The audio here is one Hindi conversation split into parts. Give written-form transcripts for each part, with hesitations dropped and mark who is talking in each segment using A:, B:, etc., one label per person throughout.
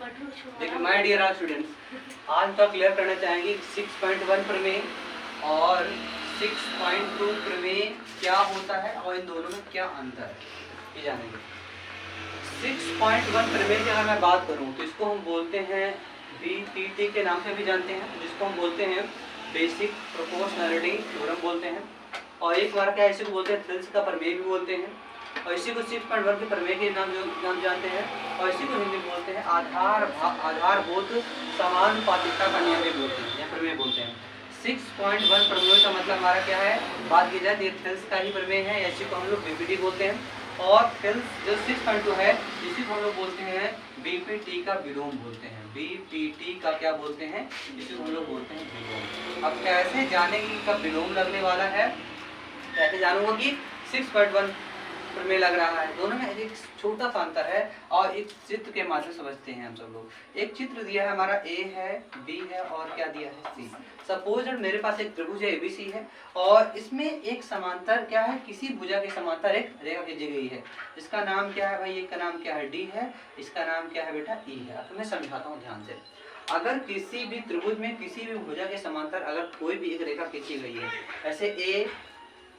A: देखिए माय डियर आल स्टूडेंट्स, आज तो क्लियर करना चाहेंगे 6.1 प्रमेय और 6.2 प्रमेय क्या होता है और इन दोनों में क्या अंतर है ये जानेंगे। 6.1 प्रमेय की अगर मैं बात करूं तो इसको हम बोलते हैं बीपीटी के नाम से भी जानते हैं, जिसको हम बोलते हैं बेसिक प्रोपोर्शनैलिटी थ्योरम बोलते हैं। और एक बार क्या इसी को बोलते हैं थेल्स का प्रमेय भी बोलते हैं, और इसी को 6.1 के प्रमेय के नाम जानते हैं, और इसी को हिंदी में बोलते हैं आधारभूत समानुपातिकता का नियम भी बोलते हैं या प्रमेय बोलते हैं। 6.1 प्रमेय का मतलब हमारा क्या है, बात की जाए तो ये थेल्स का ही प्रमेय है, इसी को हम लोग बीपीटी बोलते हैं। और थेल्स जो 6.2 है इसी को हम लोग बोलते हैं बीपीटी का विलोम बोलते हैं। बीपीटी का क्या बोलते हैं, इसी को हम लोग बोलते हैं विलोम। अब कैसे जानेंगे कब विलोम लगने वाला है, कैसे जानूंगा कि 6.1 प्रमेय लग रहा है। दोनों में एक छोटा सा अंतर है और एक चित्र के माध्यम समझते हैं हम सब लोग। एक चित्र दिया है हमारा, ए है, बी है और क्या दिया है, सी। सपोज मेरे पास एक त्रिभुज है एबीसी है और इसमें एक समांतर क्या है, किसी भुजा के समांतर एक रेखा खींची गई है। इसका नाम क्या है भाई, एक का नाम क्या है डी है, इसका नाम क्या है बेटा ई है। अब मैं समझाता हूँ ध्यान से। अगर किसी भी त्रिभुज में किसी भी भुजा के समांतर अगर कोई भी एक रेखा खींची गई है, ऐसे ए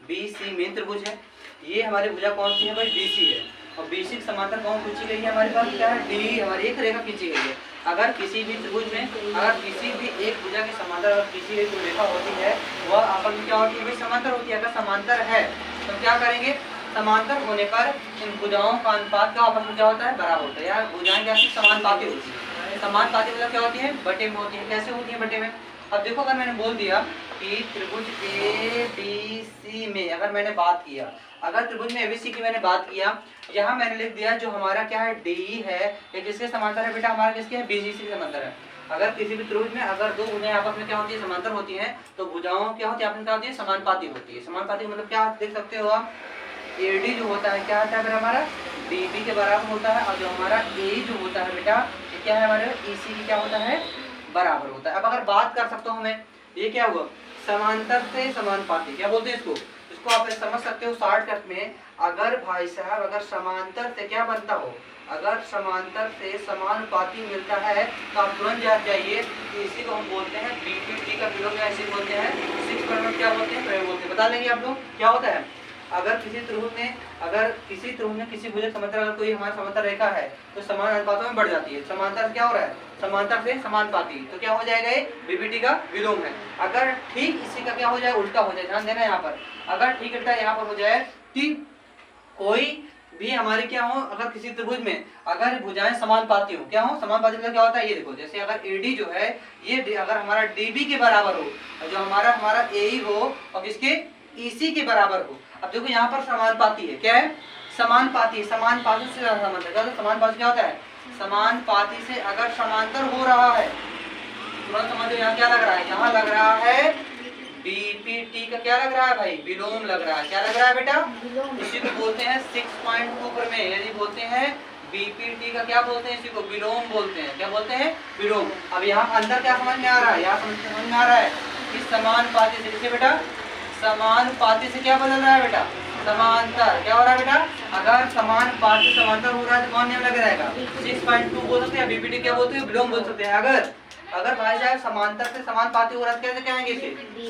A: बी सी मेन त्रिभुज है, ये हमारी भुजा कौन सी है भाई, बीसी है, और बीसी के समांतर कौन खींची गई है हमारे पास क्या है, डी, हमारी एक रेखा खींची गई है। अगर किसी भी त्रिभुज में अगर किसी भी एक भुजा के समांतर अगर किसी एक रेखा होती है वह आपस में क्या होती है भाई, समांतर होती है। अगर समांतर है तो क्या करेंगे, समांतर होने पर इन भुजाओं का अनुपात का आपस में क्या होता है, बराबर होता है। यार भुजाएं क्या समानुपाती होती है। समानुपाती मतलब क्या होती है, बटे में होती है। कैसे होती है, बटे में। अब देखो अगर मैंने बोल दिया कि त्रिभुज ए बी सी में अगर मैंने बात किया, अगर त्रिभुज में एबीसी की मैंने बात किया, यहाँ मैंने लिख दिया जो हमारा क्या है डी है, ये किसके समांतर है बेटा, हमारा किसके है, बीसी के समांतर है। अगर किसी भी त्रिभुज में अगर दो भुजाएं आपस में क्या होती है, समांतर होती हैं, तो भुजाओं क्या होती है, आपस में क्या होती है, समानुपाती होती है। समानुपाती मतलब क्या देख सकते हो आप, एडी जो होता है क्या होता है हमारा डीबी के बराबर होता है, और जो हमारा ए जो होता है बेटा ये क्या है हमारे ईसी की क्या होता है, बराबर होता है। अब अगर बात कर सकता हूँ मैं, ये क्या हुआ, समांतर से समानुपाती क्या बोलते हैं इसको आप समझ सकते हो शॉर्टकट में। अगर भाई साहब अगर समांतर से क्या बनता हो, अगर समांतर से समानुपाती मिलता है तो आप तुरंत जान जाइए कि इसी को हम बोलते हैं बीपीटी का विलोम, ऐसे बोलते हैं 6.1 क्या बोलते हैं, प्रयोग बोलते हैं। बता लेंगे आप लोग क्या होता है। अगर किसी त्रिभुज में किसी भुज समांतर अगर कोई हमारा समांतर रेखा है तो समान अनुपातों में बढ़ जाती है। समांतर क्या हो रहा है, समांतर से समानुपाती, तो क्या हो जाएगा, ये बीपीटी का विलोम है। अगर ठीक इसी का क्या हो जाए, उल्टा हो जाए, ध्यान देना यहाँ पर। अगर ठीक उल्टा यहाँ पर हो जाए कि कोई भी हमारे क्या हो, अगर किसी त्रिभुज में अगर भुजाएं समानुपाती हो, क्या हो समानुपाती मतलब क्या होता है, ये देखो जैसे अगर एडी जो है ये अगर हमारा डीबी के बराबर हो, और जो हमारा एई हो और किसके, ईसी के बराबर हो। अब देखो यहाँ पर समानुपाती है, क्या है, समानुपाती, समानुपाती से समानुपाती क्या होता है, समानुपाती से अगर समांतर हो रहा है, तुरंत समझो यहाँ क्या लग रहा है, यहाँ लग रहा है बीपीटी का क्या लग रहा है भाई, विलोम लग रहा है। क्या लग रहा है बेटा, इसी को बोलते हैं 6.2 प्रमेय, यदि बोलते हैं बीपीटी का क्या बोलते हैं, इसी को विलोम बोलते हैं। क्या बोलते हैं, विलोम। अब यहाँ अंदर क्या समझ में आ रहा है, यहाँ समझ में आ रहा है कि समानुपाती से, जैसे बेटा समानुपाती से क्या बदल रहा है बेटा, समांतर। क्या हो रहा है बेटा, अगर समानुपाती समांतर हो रहा है तो कौन नियम लग रहेगा, 6.2 बोल सकते हैं, बीपीटी क्या बोलते हैं, विलोम बोल सकते हैं। अगर भाई साहब समांतर से समानुपाती हो रहा है कैसे कहेंगे इसे,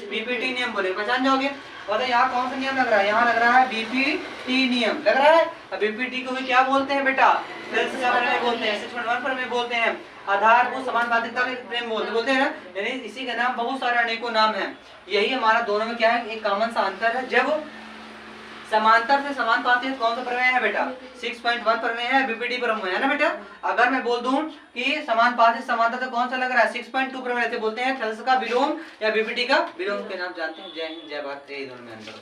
A: बीपीटी नियम बोले, पहचान जाओगे। और यहाँ कौन सा नियम लग रहा है, यहाँ लग रहा है बीपीटी नियम लग रहा है। अब बीपीटी को भी क्या बोलते हैं बेटा, बोलते हैं 6.1 पर में बोलते हैं आधारभूत समानुपातिकता के प्रेम बोलते हैं ना, यानी इसी का नाम बहुत सारे अनेकों नाम हैं। यही हमारा दोनों में क्या है, एक कॉमन सा अंतर है। जब समांतर से समानुपाती कौन सा प्रमेय है बेटा, 6.1 प्रमेय है, बीपीटी प्रमेय है ना बेटा। अगर मैं बोल दूं कि समानुपाती समांतर से कौन सा लग रहा है, 6.2 प्रमेय से बोलते हैं थेल्स का विलोम या बीपीटी का विलोम के नाम जानते हैं। जय हिंद जय भारत, यही दोनों में अंतर।